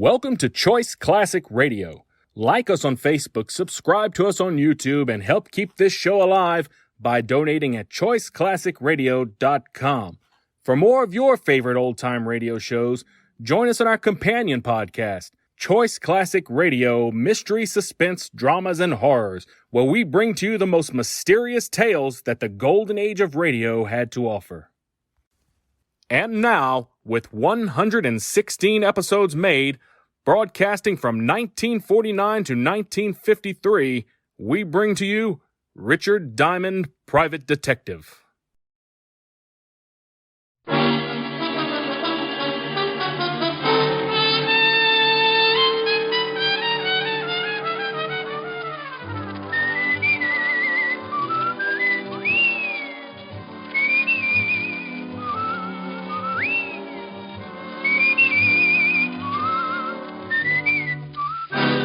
Welcome to Choice Classic Radio. Like us on Facebook, subscribe to us on YouTube, and help keep this show alive by donating at choiceclassicradio.com. For more of your favorite old-time radio shows, join us on our companion podcast, Choice Classic Radio, Mystery, Suspense, Dramas, and Horrors, where we bring to you the most mysterious tales that the golden age of radio had to offer. And now, with 116 episodes made, broadcasting from 1949 to 1953, we bring to you Richard Diamond, Private Detective.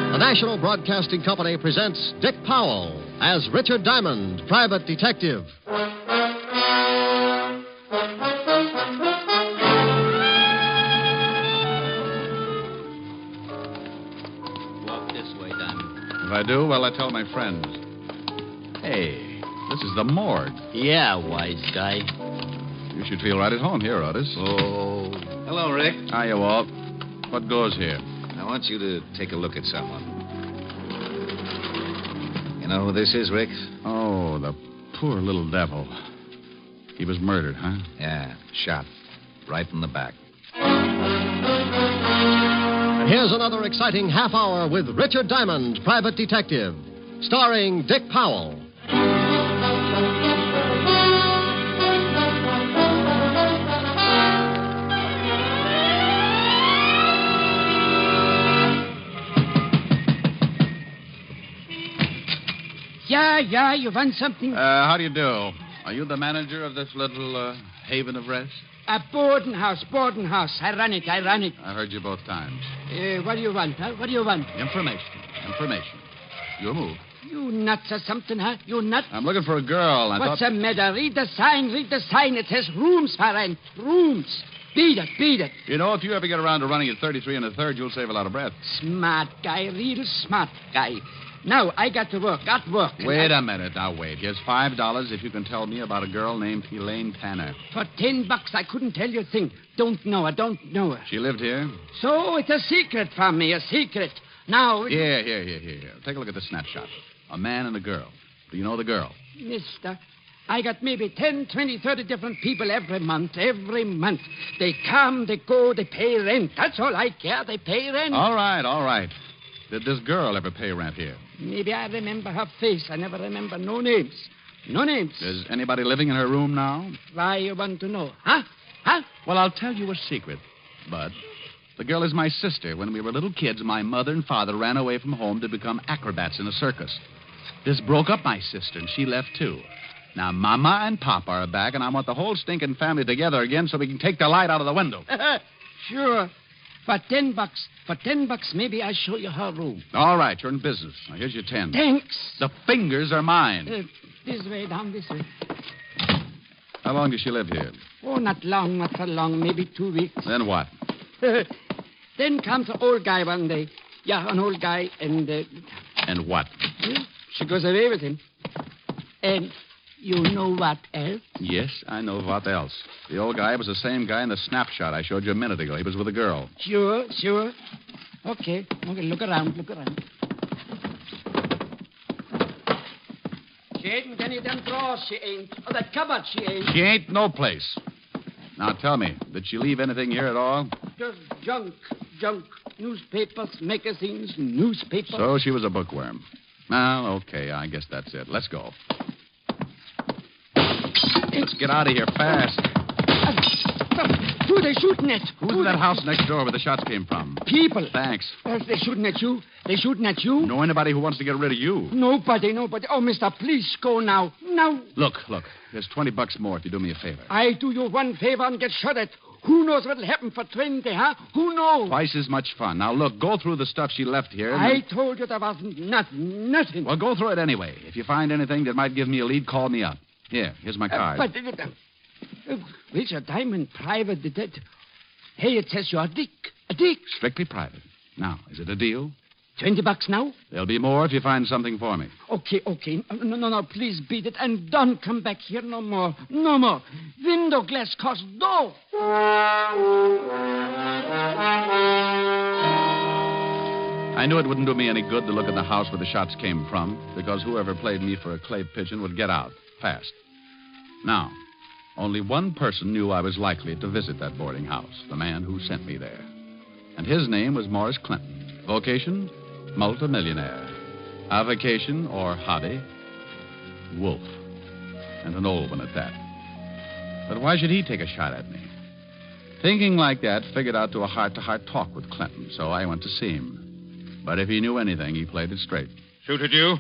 The National Broadcasting Company presents Dick Powell as Richard Diamond, Private Detective. Walk this way, Diamond. If I do, well, I tell my friends. Hey, this is the morgue. Yeah, wise guy. You should feel right at home here, Otis. Oh. Hello, Rick. Hiya, Walt. What goes here? I want you to take a look at someone. You know who this is, Rick? Oh, the poor little devil. He was murdered, huh? Yeah, shot. Right in the back. And here's another exciting half hour with Richard Diamond, Private Detective, starring Dick Powell. Yeah, you want something? How do you do? Are you the manager of this little haven of rest? A boarding house. I run it. I heard you both times. What do you want, huh? What do you want? Information. Your move. You nuts or something, huh? You nuts? I'm looking for a girl. What's the matter? Read the sign. It says rooms for rent. Rooms. Beat it. You know, if you ever get around to running at 33 1/3, you'll save a lot of breath. Smart guy, real smart guy. Now, I got to work. Wait a minute. Now, wait. Here's $5 if you can tell me about a girl named Elaine Tanner. For $10, I couldn't tell you a thing. Don't know her. She lived here? So it's a secret from me, a secret. Now... Here. Take a look at the snapshot. A man and a girl. Do you know the girl? Mister, I got maybe 10, 20, 30 different people every month. They come, they go, they pay rent. That's all I care. They pay rent. All right. Did this girl ever pay rent here? Maybe I remember her face. I never remember no names. Is anybody living in her room now? Why you want to know? Huh? Well, I'll tell you a secret, Bud. The girl is my sister. When we were little kids, my mother and father ran away from home to become acrobats in a circus. This broke up my sister, and she left, too. Now, Mama and Papa are back, and I want the whole stinking family together again so we can take the light out of the window. Sure. For $10, maybe I'll show you her room. All right, you're in business. Now, here's your 10. Thanks. The fingers are mine. This way, down this way. How long does she live here? Oh, not for long, maybe 2 weeks. Then what? Then comes an old guy one day. Yeah, an old guy, and... And what? She goes away with him. And you know what else? Yes, I know what else. The old guy was the same guy in the snapshot I showed you a minute ago. He was with a girl. Sure. Okay, look around. She ain't any of them drawers, she ain't. Or that cupboard, she ain't. She ain't no place. Now, tell me, did she leave anything here at all? Just junk. Newspapers, magazines, newspapers. So she was a bookworm. Well, okay, I guess that's it. Let's go. Let's get out of here fast. Who they shooting at? Who's in that house next door where the shots came from? People. Thanks. They're shooting at you. Know anybody who wants to get rid of you? Nobody. Oh, mister, please go now. Look. Here's $20 more if you do me a favor. I do you one favor and get shot at. Who knows what'll happen for 20, huh? Who knows? Twice as much fun. Now, look, go through the stuff she left here. I told you there wasn't nothing. Well, go through it anyway. If you find anything that might give me a lead, call me up. Here's my card. Richard Diamond, Private Detective. Hey, it says you're a dick. A dick. Strictly private. Now, is it a deal? $20 now? There'll be more if you find something for me. Okay. No, please beat it. And don't come back here no more. No more. Window glass costs dough. I knew it wouldn't do me any good to look at the house where the shots came from, because whoever played me for a clay pigeon would get out fast. Now, only one person knew I was likely to visit that boarding house, the man who sent me there. And his name was Morris Clinton. Vocation, multimillionaire. Avocation, or hobby, wolf. And an old one at that. But why should he take a shot at me? Thinking like that, figured out to a heart-to-heart talk with Clinton, so I went to see him. But if he knew anything, he played it straight. Shoot at you?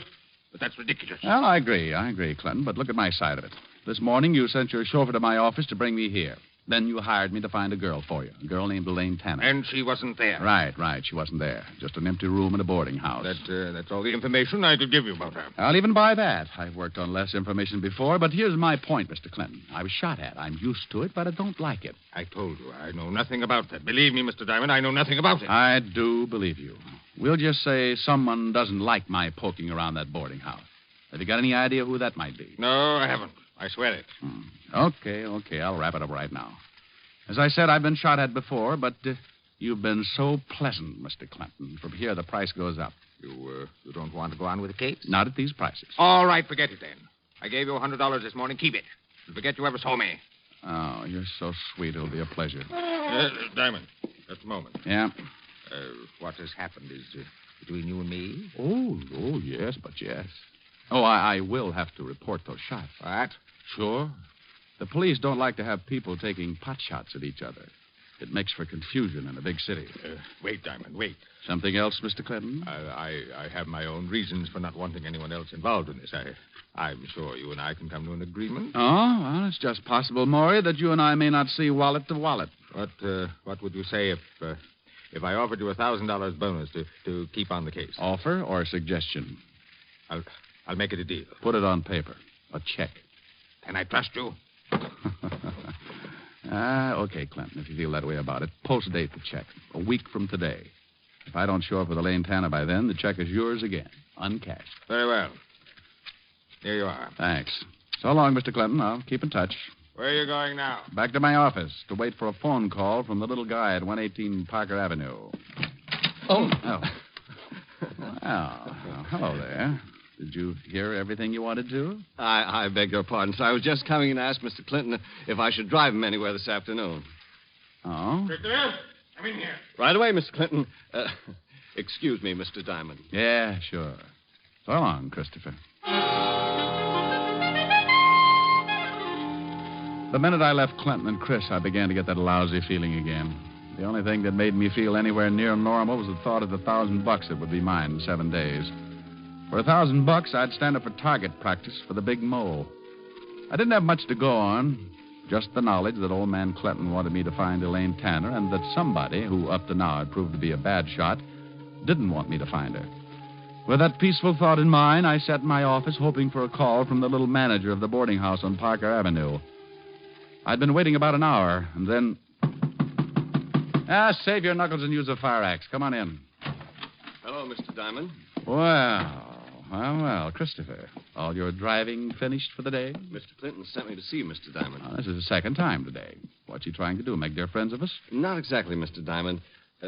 But that's ridiculous. Well, I agree, Clinton, but look at my side of it. This morning, you sent your chauffeur to my office to bring me here. Then you hired me to find a girl for you, a girl named Elaine Tanner. And she wasn't there. Right. She wasn't there. Just an empty room in a boarding house. That's all the information I could give you about her. I'll even buy that. I've worked on less information before, but here's my point, Mr. Clinton. I was shot at. I'm used to it, but I don't like it. I told you, I know nothing about that. Believe me, Mr. Diamond, I know nothing about it. I do believe you. We'll just say someone doesn't like my poking around that boarding house. Have you got any idea who that might be? No, I haven't. I swear it. Okay. I'll wrap it up right now. As I said, I've been shot at before, but you've been so pleasant, Mr. Clinton. From here, the price goes up. You don't want to go on with the case? Not at these prices. All right, forget it then. I gave you $100 this morning. Keep it. And forget you ever saw me. Oh, you're so sweet. It'll be a pleasure. Diamond, just a moment. Yeah? What has happened is between you and me. Oh, yes. Oh, I will have to report those shots. What? Sure. The police don't like to have people taking pot shots at each other. It makes for confusion in a big city. Wait, Diamond, wait. Something else, Mr. Clinton? I have my own reasons for not wanting anyone else involved in this. I'm sure you and I can come to an agreement. Oh, well, it's just possible, Maury, that you and I may not see wallet to wallet. What would you say if I offered you a $1,000 bonus to keep on the case? Offer or suggestion? I'll make it a deal. Put it on paper. A check. Can I trust you? Okay, Clinton, if you feel that way about it. Post date the check. A week from today. If I don't show up with Elaine Tanner by then, the check is yours again. Uncashed. Very well. Here you are. Thanks. So long, Mr. Clinton. I'll keep in touch. Where are you going now? Back to my office to wait for a phone call from the little guy at 118 Parker Avenue. Oh. Well, hello there. Did you hear everything you wanted to? I beg your pardon, sir. I was just coming in to ask Mr. Clinton if I should drive him anywhere this afternoon. Oh? Christopher, come in here. Right away, Mr. Clinton. Excuse me, Mr. Diamond. Yeah, sure. So long, Christopher. The minute I left Clinton and Chris, I began to get that lousy feeling again. The only thing that made me feel anywhere near normal was the thought of the $1,000 that would be mine in 7 days. For $1,000, I'd stand up for target practice for the big mole. I didn't have much to go on, just the knowledge that old man Clinton wanted me to find Elaine Tanner and that somebody, who up to now had proved to be a bad shot, didn't want me to find her. With that peaceful thought in mind, I sat in my office hoping for a call from the little manager of the boarding house on Parker Avenue. I'd been waiting about an hour, and then... save your knuckles and use a fire axe. Come on in. Hello, Mr. Diamond. Well, Christopher. All your driving finished for the day? Mr. Clinton sent me to see Mr. Diamond. This is the second time today. What's he trying to do, make dear friends of us? Not exactly, Mr. Diamond.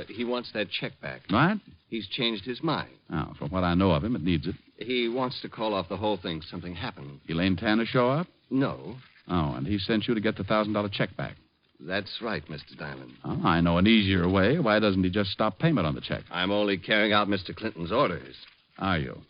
He wants that check back. What? He's changed his mind. Oh, from what I know of him, it needs it. He wants to call off the whole thing. Something happened. Elaine Tanner show up? No. Oh, and he sent you to get the $1,000 check back. That's right, Mr. Diamond. Oh, I know an easier way. Why doesn't he just stop payment on the check? I'm only carrying out Mr. Clinton's orders. Are you?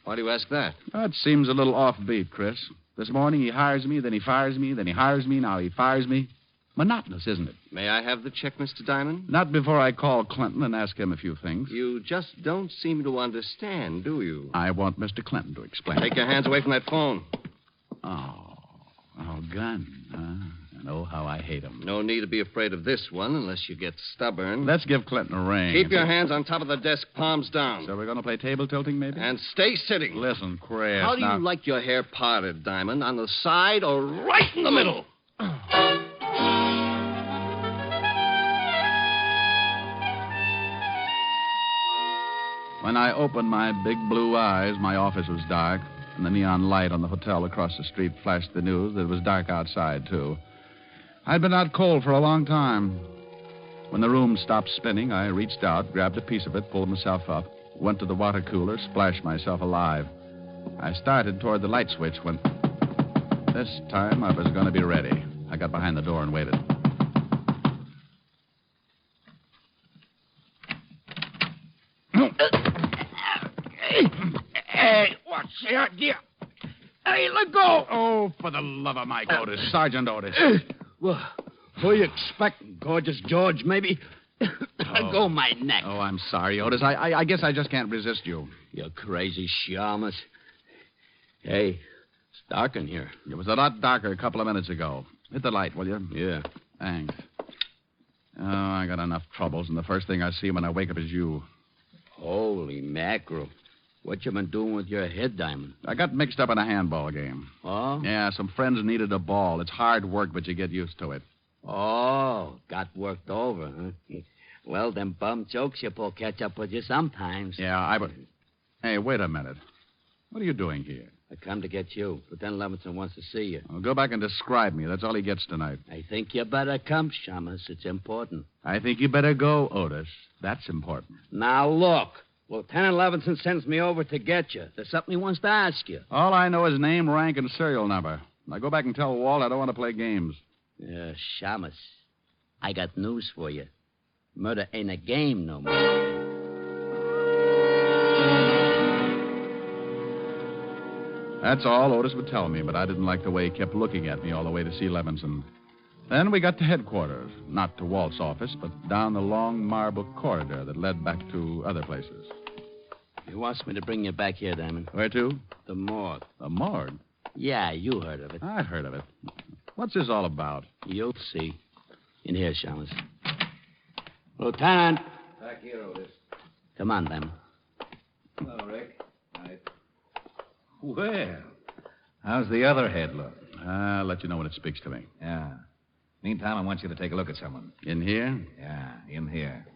Why do you ask that? That seems a little offbeat, Chris. This morning he hires me, then he fires me, then he hires me, now he fires me. Monotonous, isn't it? May I have the check, Mr. Diamond? Not before I call Clinton and ask him a few things. You just don't seem to understand, do you? I want Mr. Clinton to explain. Take your hands away from that phone. Oh, gun, huh? And oh, how I hate him. No need to be afraid of this one unless you get stubborn. Let's give Clinton a ring. Keep your hands on top of the desk, palms down. So we're going to play table tilting, maybe? And stay sitting. Listen, Chris. How do you like your hair parted, Diamond? On the side or right in the middle? When I opened my big blue eyes, my office was dark, and the neon light on the hotel across the street flashed the news that it was dark outside, too. I'd been out cold for a long time. When the room stopped spinning, I reached out, grabbed a piece of it, pulled myself up, went to the water cooler, splashed myself alive. I started toward the light switch when... This time I was going to be ready. I got behind the door and waited. Hey, what's the idea? Hey, let go! Oh, for the love of Mike Otis. Sergeant Otis. Well, who you expect? Gorgeous George, maybe? Let go my neck. Oh, I'm sorry, Otis. I guess I just can't resist you. You crazy shamus. Hey, it's dark in here. It was a lot darker a couple of minutes ago. Hit the light, will you? Yeah. Thanks. Oh, I got enough troubles, and the first thing I see when I wake up is you. Holy mackerel. What you been doing with your head, Diamond? I got mixed up in a handball game. Oh? Yeah, some friends needed a ball. It's hard work, but you get used to it. Oh, got worked over, huh? Well, them bum jokes you pull catch up with you sometimes. Yeah, Hey, wait a minute. What are you doing here? I come to get you. Lieutenant Levinson wants to see you. Well, go back and describe me. That's all he gets tonight. I think you better come, Shamus. It's important. I think you better go, Otis. That's important. Now, look. Lieutenant Levinson sends me over to get you. There's something he wants to ask you. All I know is name, rank, and serial number. Now go back and tell Walt I don't want to play games. Shamus, I got news for you. Murder ain't a game no more. That's all Otis would tell me, but I didn't like the way he kept looking at me all the way to see Levinson. Then we got to headquarters, not to Walt's office, but down the long marble corridor that led back to other places. He wants me to bring you back here, Diamond. Where to? The morgue. The morgue? Yeah, you heard of it. I've heard of it. What's this all about? You'll see. In here, Shamus. Lieutenant. Back here, Otis. Come on, Diamond. Hello, Rick. Night. Well, How's the other head look? I'll let you know when it speaks to me. Yeah. Meantime, I want you to take a look at someone. In here? Yeah, in here.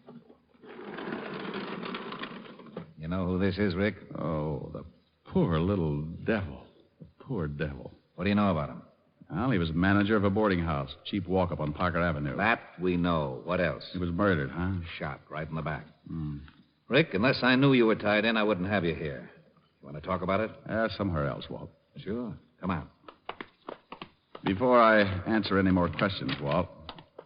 You know who this is, Rick? Oh, the poor little devil. The poor devil. What do you know about him? Well, he was manager of a boarding house. Cheap walk-up on Parker Avenue. That we know. What else? He was murdered, huh? Shot right in the back. Hmm. Rick, unless I knew you were tied in, I wouldn't have you here. You want to talk about it? Somewhere else, Walt. Sure. Come on. Before I answer any more questions, Walt,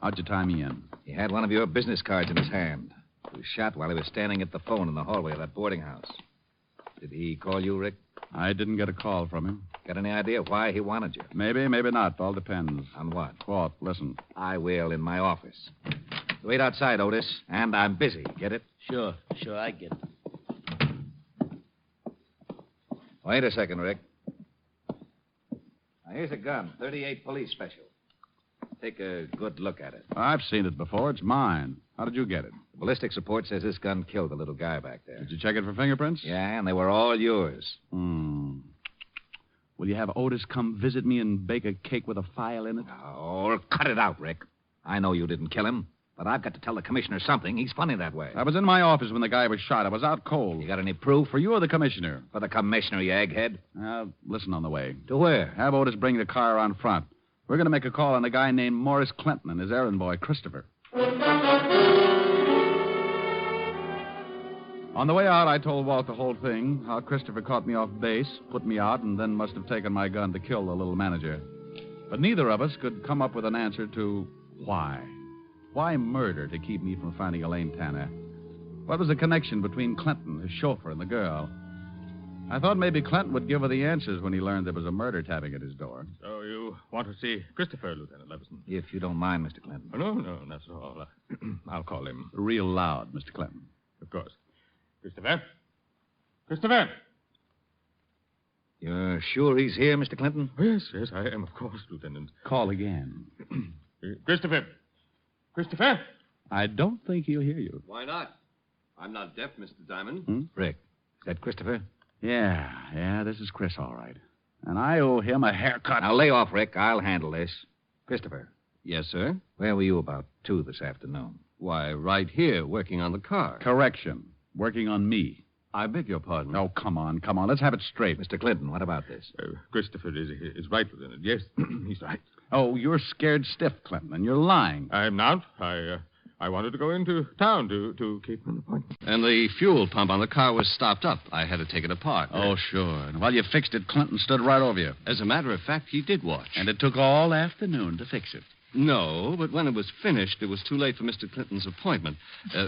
how'd you tie me in? He had one of your business cards in his hand. He was shot while he was standing at the phone in the hallway of that boarding house. Did he call you, Rick? I didn't get a call from him. Got any idea why he wanted you? Maybe, maybe not. All depends. On what? Walt, listen. I will in my office. Wait outside, Otis, and I'm busy. Get it? Sure, I get it. Wait a second, Rick. Now, here's a gun, 38 police special. Take a good look at it. I've seen it before. It's mine. How did you get it? The ballistics report says this gun killed the little guy back there. Did you check it for fingerprints? Yeah, and they were all yours. Will you have Otis come visit me and bake a cake with a file in it? Oh, cut it out, Rick. I know you didn't kill him, but I've got to tell the commissioner something. He's funny that way. I was in my office when the guy was shot. I was out cold. You got any proof? For you or the commissioner? For the commissioner, you egghead. Listen on the way. To where? Have Otis bring the car around front. We're going to make a call on a guy named Morris Clinton and his errand boy, Christopher. On the way out, I told Walt the whole thing, how Christopher caught me off base, put me out, and then must have taken my gun to kill the little manager. But neither of us could come up with an answer to why. Why murder to keep me from finding Elaine Tanner? What was the connection between Clinton, his chauffeur, and the girl? I thought maybe Clinton would give her the answers when he learned there was a murder tapping at his door. So you want to see Christopher, Lieutenant Levinson? If you don't mind, Mr. Clinton. Oh, no, not at all. I'll call him. Real loud, Mr. Clinton. Of course. Christopher? Christopher? You're sure he's here, Mr. Clinton? Oh, yes, I am, of course, Lieutenant. Call again. Christopher? Christopher? I don't think he'll hear you. Why not? I'm not deaf, Mr. Diamond. Rick, is that Christopher? Yeah, this is Chris, all right. And I owe him a haircut. Now, lay off, Rick. I'll handle this. Christopher, Yes, sir. where were you about 2 this afternoon? Why, right here, working on the car. Correction. Working on me. I beg your pardon. Oh, come on. Let's have it straight. Mr. Clinton, what about this? Christopher is right, Lieutenant. Yes, he's right. Oh, you're scared stiff, Clinton, and you're lying. I'm not. I wanted to go into town to keep an appointment. And the fuel pump on the car was stopped up. I had to take it apart. Oh, sure. And while you fixed it, Clinton stood right over you. As a matter of fact, he did watch. And it took all afternoon to fix it. No, but when it was finished, it was too late for Mr. Clinton's appointment.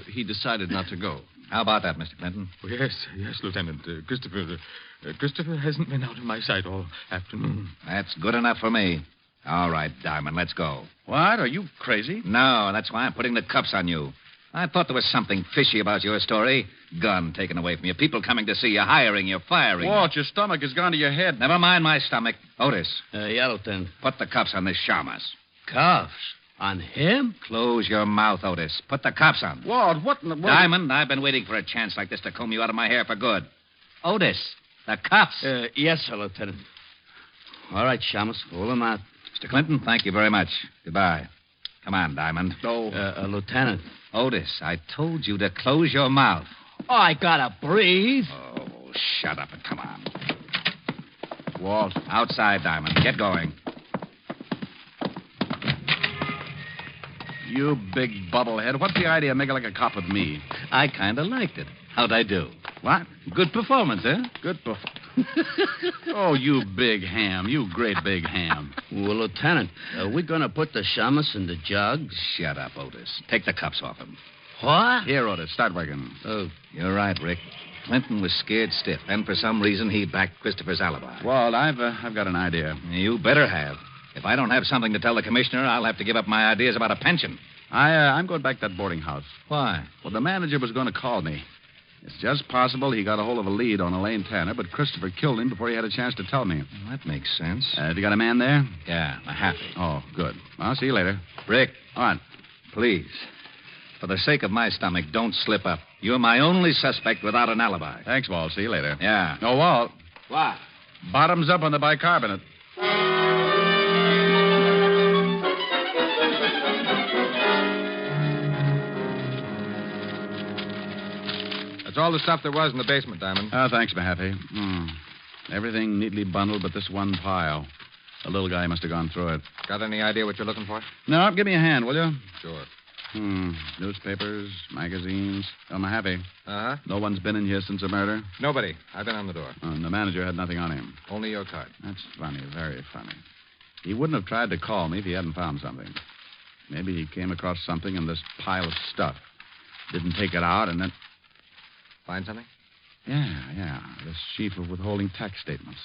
He decided not to go. How about that, Mr. Clinton? Oh, yes, Lieutenant. Christopher hasn't been out of my sight all afternoon. That's good enough for me. All right, Diamond, let's go. What? Are you crazy? No, that's why I'm putting the cuffs on you. I thought there was something fishy about your story. Gun taken away from you, people coming to see you, hiring you, firing. Walt, your stomach has gone to your head. Never mind my stomach. Otis, Yeah, Lieutenant. put the cuffs on this shamus. Cuffs? On him? Close your mouth, Otis. Put the cuffs on. Walt, what in the world? Diamond, I've been waiting for a chance like this to comb you out of my hair for good. Otis, the cuffs. Yes, sir, Lieutenant. All right, Shamus, pull him out. Mr. Clinton, thank you very much. Goodbye. Come on, Diamond. Oh. Lieutenant. Otis, I told you to close your mouth. Oh, I gotta breathe. Oh, shut up and come on. Walt. Outside, Diamond. Get going. You big bubblehead. What's the idea of making like a cop with me? I kind of liked it. How'd I do? What? Good performance, eh? Good Oh, you big ham. You great big ham. Well, Lieutenant, are we gonna put the Shamus in the jugs? Shut up, Otis. Take the cuffs off him. What? Here, Otis, start working. Oh, You're right, Rick. Clinton was scared stiff, and for some reason he backed Christopher's alibi. Walt, I've got an idea. You better have. If I don't have something to tell the commissioner, I'll have to give up my ideas about a pension. I'm going back to that boarding house. Why? Well, the manager was going to call me. It's just possible he got a hold of a lead on Elaine Tanner, but Christopher killed him before he had a chance to tell me. Well, that makes sense. Have you got a man there? Yeah, a happy. Oh, good. I'll see you later. Rick, All right. please. For the sake of my stomach, don't slip up. You're my only suspect without an alibi. Thanks, Walt. See you later. Yeah. Oh, Walt. What? Bottoms up on the bicarbonate. That's all the stuff there was in the basement, Diamond. Oh, thanks, Mahaffey. Everything neatly bundled but this one pile. The little guy must have gone through it. Got any idea what you're looking for? No, give me a hand, will you? Sure. Newspapers, magazines. Oh, Mahaffey. Uh-huh. No one's been in here since the murder? Nobody. I've been on the door. And the manager had nothing on him. Only your card. That's funny, very funny. He wouldn't have tried to call me if he hadn't found something. Maybe he came across something in this pile of stuff. Didn't take it out and then... Find something? Yeah. This sheaf of withholding tax statements.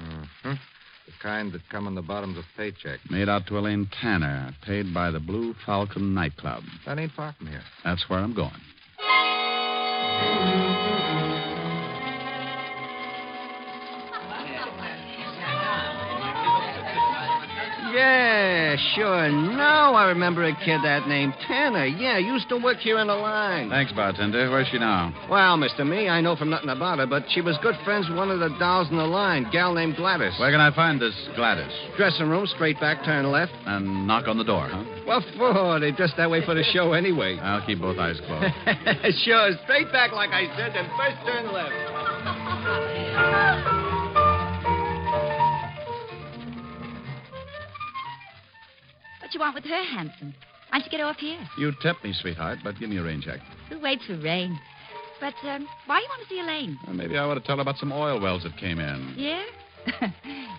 Mm-hmm. The kind that come on the bottoms of paychecks. Made out to Elaine Tanner, paid by the Blue Falcon nightclub. That ain't far from here. That's where I'm going. Yeah, sure. Now I remember a kid that named Tanner. Yeah, used to work here in the line. Thanks, bartender. Where's she now? Well, Mr. Me, I know from nothing about her, but she was good friends with one of the dolls in the line, gal named Gladys. Where can I find this Gladys? Dressing room, straight back, turn left. And knock on the door, huh? What for? They dressed that way for the show anyway. I'll keep both eyes closed. Sure, straight back like I said, then first turn left. What you want with her, Hanson? Why don't you get off here? You tip me, sweetheart, but give me a rain check. Who waits for rain? But, why you want to see Elaine? Well, maybe I ought to tell her about some oil wells that came in. Yeah?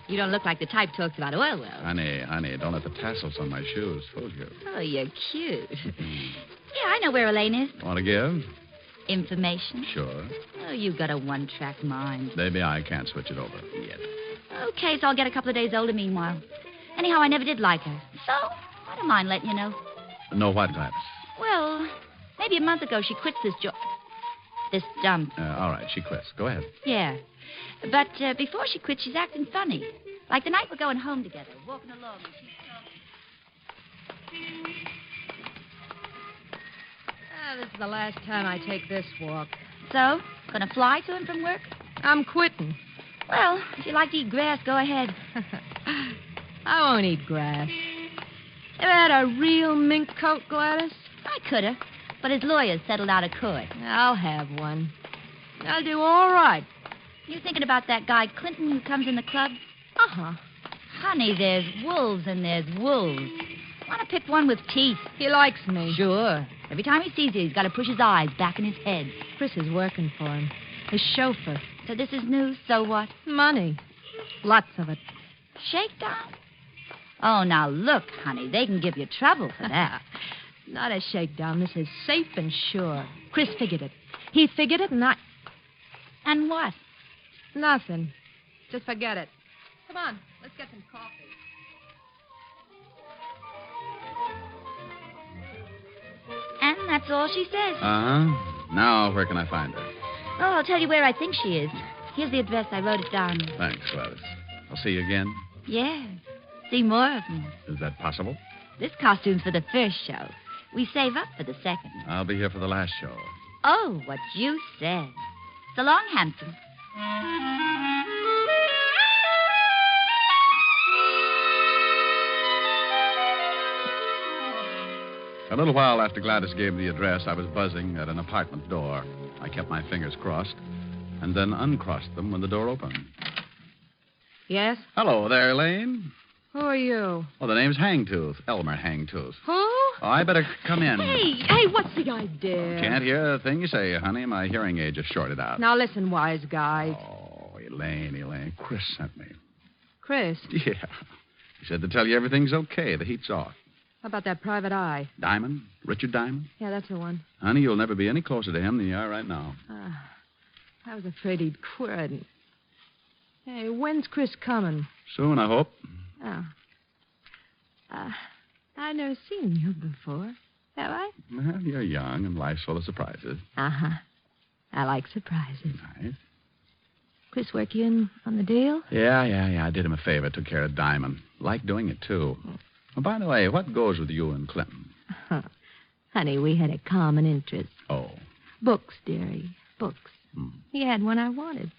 You don't look like the type talks about oil wells. Honey, don't let the tassels on my shoes fool you. Oh, you're cute. Yeah, I know where Elaine is. Want to give? Information? Sure. Oh, you've got a one-track mind. Maybe I can't switch it over yet. Okay, so I'll get a couple of days older meanwhile. Anyhow, I never did like her. So, I don't mind letting you know. No what, Gladys? Well, maybe a month ago she quit this job. This dump. All right, she quits. Go ahead. Yeah. But before she quit, she's acting funny. Like the night we're going home together, walking along, and she's talking. This is the last time I take this walk. So, gonna fly to him from work? I'm quitting. Well, if you like to eat grass, go ahead. I won't eat grass. Ever had a real mink coat, Gladys? I coulda, but his lawyers settled out of court. I'll have one. I'll do all right. You thinking about that guy Clinton who comes in the club? Uh-huh. Honey, there's wolves and there's wolves. Want to pick one with teeth? He likes me. Sure. Every time he sees you, he's got to push his eyes back in his head. Chris is working for him. His chauffeur. So this is news, so what? Money. Lots of it. Shakedown? Oh, now look, honey, they can give you trouble for that. Not a shakedown. This is safe and sure. Chris figured it. He figured it, and I... And what? Nothing. Just forget it. Come on, let's get some coffee. And that's all she says. Uh-huh. Now, where can I find her? Oh, I'll tell you where I think she is. Here's the address. I wrote it down. Thanks, Gladys. I'll see you again. Yeah. See more of me. Is that possible? This costume's for the first show. We save up for the second. I'll be here for the last show. Oh, what you said. So long, handsome. A little while after Gladys gave me the address, I was buzzing at an apartment door. I kept my fingers crossed and then uncrossed them when the door opened. Yes? Hello there, Elaine. Who are you? Well, the name's Hangtooth, Elmer Hangtooth. Who? Oh, I better come in. Hey, what's the idea? Can't hear a thing you say, honey. My hearing aid just shorted out. Now listen, wise guy. Oh, Elaine. Chris sent me. Chris, Yeah. He said to tell you everything's okay. The heat's off. how about that private eye? Diamond? Richard Diamond? Yeah, that's the one. Honey, you'll never be any closer to him than you are right now. I was afraid he'd quit. Hey, when's Chris coming? Soon, I hope. Oh. I've never seen you before. Have I? Well, you're young and life's full of surprises. Uh-huh. I like surprises. Nice. Chris work you in on the deal? Yeah. I did him a favor. Took care of Diamond. Like doing it, too. Oh, by the way, what goes with you and Clinton? Honey, we had a common interest. Oh. Books, dearie. Books. He had one I wanted.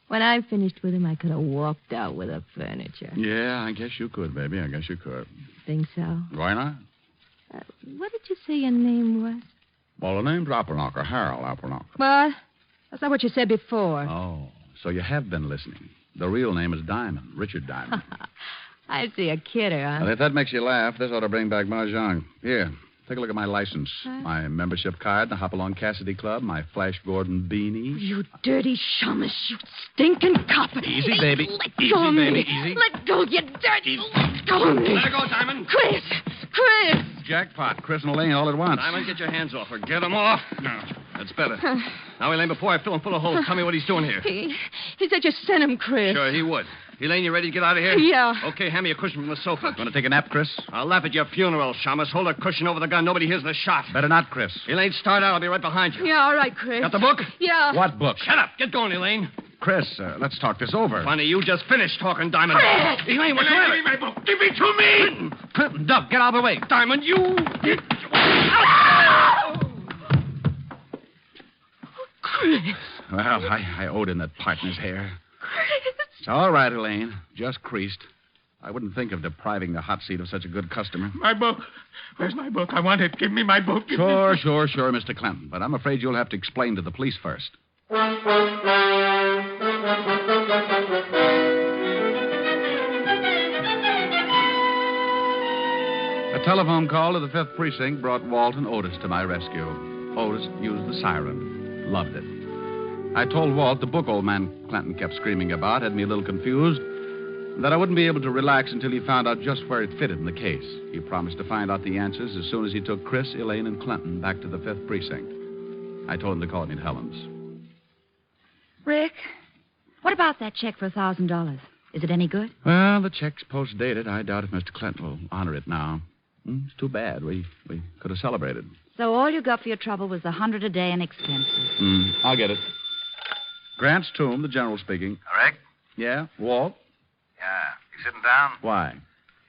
When I finished with him, I could have walked out with the furniture. Yeah, I guess you could, baby. I guess you could. Think so? Why not? What did you say your name was? Well, the name's Appelknocker, Harold Appelknocker. What? That's not what you said before. Oh, so you have been listening. The real name is Diamond, Richard Diamond. I see a kidder, huh? Well, if that makes you laugh, this ought to bring back Mahjong. Here, take a look at my license. My membership card, the Hopalong Cassidy Club, my Flash Gordon beanie. You dirty shamus, you stinking cop. Easy, baby. Let Easy, go of me. baby, easy. Let go, you dirty. Let go of me. Let her go, Diamond. Chris. Jackpot, Chris and Elaine all at once. Diamond, get your hands off her. Get him off. That's better. Now, Elaine, before I fill him full of holes, tell me what he's doing here. He said you sent him, Chris. Sure, he would. Elaine, you ready to get out of here? Yeah. Okay, hand me a cushion from the sofa. Want to take a nap, Chris? I'll laugh at your funeral, Shamus. Hold a cushion over the gun. Nobody hears the shot. Better not, Chris. Elaine, start out. I'll be right behind you. Yeah, all right, Chris. Got the book? Yeah. What book? Shut up. Get going, Elaine. Chris, let's talk this over. Funny, you just finished talking, Diamond. Chris! Elaine, what's the matter? Give me my book. Give it to me. Clinton, Doug, get out of the way. Diamond, you... Chris. Well, I owed him that partner's hair. Chris. It's all right, Elaine. Just creased. I wouldn't think of depriving the hot seat of such a good customer. My book. Where's my book? I want it. Give me my book. Sure, Mr. Clinton. But I'm afraid you'll have to explain to the police first. A telephone call to the 5th Precinct brought Walt and Otis to my rescue. Otis used the siren. Loved it. I told Walt the book old man Clinton kept screaming about had me a little confused, that I wouldn't be able to relax until he found out just where it fitted in the case. He promised to find out the answers as soon as he took Chris, Elaine, and Clinton back to the 5th Precinct. I told him to call me at Helen's. Rick, what about that check for $1,000? Is it any good? Well, the check's post-dated. I doubt if Mr. Clinton will honor it now. It's too bad. We could have celebrated. So all you got for your trouble was $100 a day in expenses. I'll get it. Grant's Tomb, the general speaking. Rick? Yeah? Walt? Yeah. You sitting down? Why?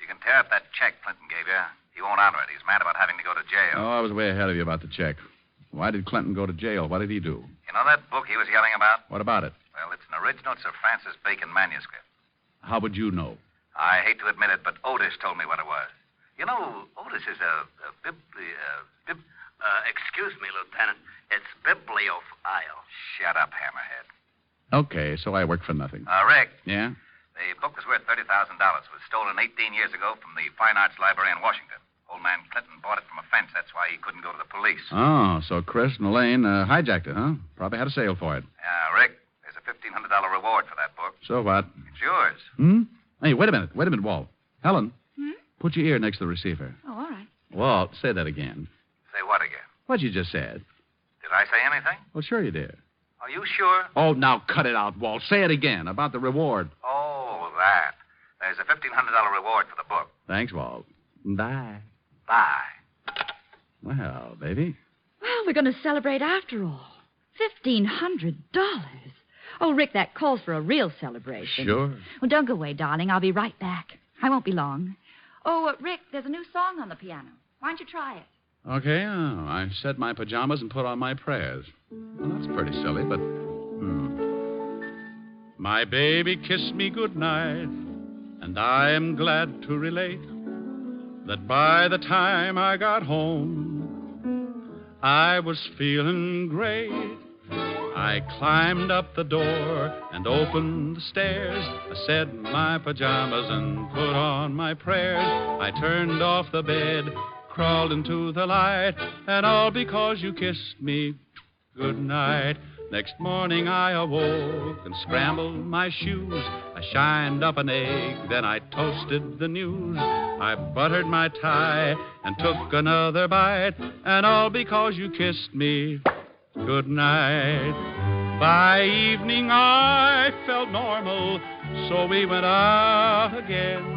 You can tear up that check Clinton gave you. He won't honor it. He's mad about having to go to jail. Oh, I was way ahead of you about the check. Why did Clinton go to jail? What did he do? You know that book he was yelling about? What about it? Well, it's an original Sir Francis Bacon manuscript. How would you know? I hate to admit it, but Otis told me what it was. You know, Otis is excuse me, Lieutenant. It's bibliophile. Okay, so I work for nothing. Rick, Yeah? the book was worth $30,000. It was stolen 18 years ago from the Fine Arts Library in Washington. Old man Clinton bought it from a fence. That's why he couldn't go to the police. Oh, so Chris and Elaine hijacked it, huh? Probably had a sale for it. Rick, there's a $1,500 reward for that book. So what? It's yours. Hey, wait a minute, Walt. Helen, put your ear next to the receiver. Oh, all right. Walt, say that again. Say what again? What you just said. Did I say anything? Well, sure you did. Are you sure? Oh, now cut it out, Walt. Say it again about the reward. Oh, that. There's a $1,500 reward for the book. Thanks, Walt. Bye. Bye. Well, baby. Well, we're going to celebrate after all. $1,500. Oh, Rick, that calls for a real celebration. Sure. Well, don't go away, darling. I'll be right back. I won't be long. Oh, Rick, there's a new song on the piano. Why don't you try it? Okay, I set my pajamas and put on my prayers. Well, that's pretty silly, but... My baby kissed me goodnight, and I am glad to relate that by the time I got home, I was feeling great. I climbed up the door and opened the stairs. I said my pajamas and put on my prayers. I turned off the bed, crawled into the light, and all because you kissed me good night. Next morning I awoke and scrambled my shoes. I shined up an egg, then I toasted the news. I buttered my tie and took another bite, and all because you kissed me good night. By evening I felt normal, so we went out again.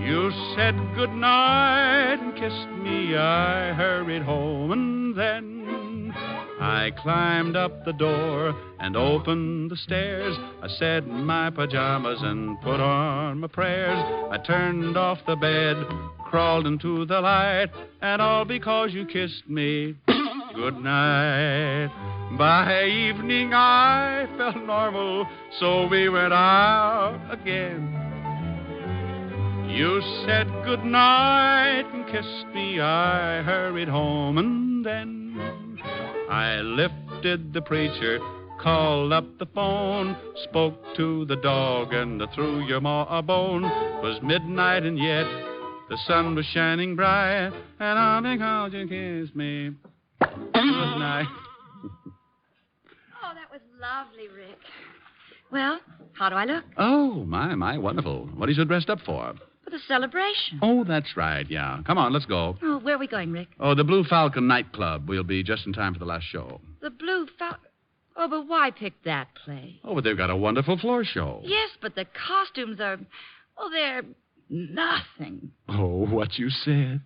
You said good night and kissed me. I hurried home, and then I climbed up the door and opened the stairs. I said my pajamas and put on my prayers. I turned off the bed, crawled into the light, and all because you kissed me good night. By evening I felt normal, so we went out again. You said good night and kissed me. I hurried home, and then I lifted the preacher, called up the phone, spoke to the dog, and threw your ma a bone. 'Twas midnight, and yet the sun was shining bright, and all because you kissed me good night. Oh, that was lovely, Rick. Well, how do I look? Oh, my, wonderful. What are you so dressed up for? For the celebration. Oh, that's right, yeah. Come on, let's go. Oh, where are we going, Rick? Oh, the Blue Falcon nightclub. We'll be just in time for the last show. The Blue Falcon. Oh, but why pick that play? Oh, but they've got a wonderful floor show. Yes, but the costumes are, well, they're nothing. Oh, what you said.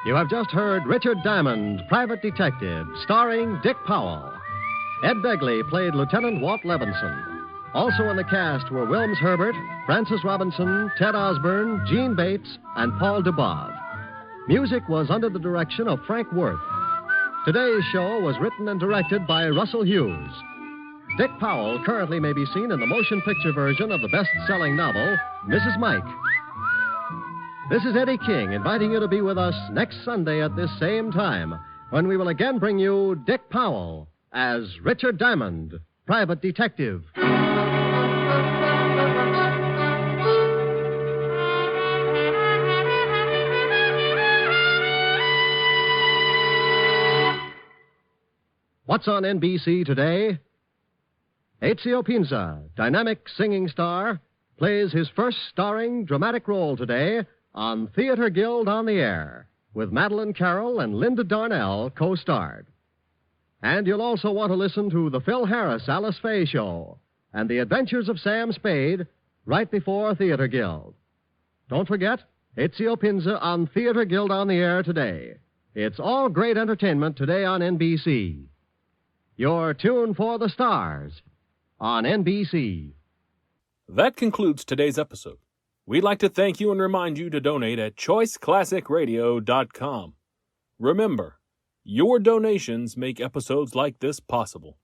You have just heard Richard Diamond, Private Detective, starring Dick Powell. Ed Begley played Lieutenant Walt Levinson. Also in the cast were Wilms Herbert, Francis Robinson, Ted Osborne, Gene Bates, and Paul Dubov. Music was under the direction of Frank Worth. Today's show was written and directed by Russell Hughes. Dick Powell currently may be seen in the motion picture version of the best-selling novel, Mrs. Mike. This is Eddie King inviting you to be with us next Sunday at this same time when we will again bring you Dick Powell as Richard Diamond, Private Detective. What's on NBC today? Ezio Pinza, dynamic singing star, plays his first starring dramatic role today on Theater Guild on the Air, with Madeline Carroll and Linda Darnell co-starred. And you'll also want to listen to the Phil Harris Alice Faye Show and the Adventures of Sam Spade right before Theater Guild. Don't forget, Ezio Pinza on Theater Guild on the Air today. It's all great entertainment today on NBC. Your tune for the stars on NBC. That concludes today's episode. We'd like to thank you and remind you to donate at choiceclassicradio.com. Remember, your donations make episodes like this possible.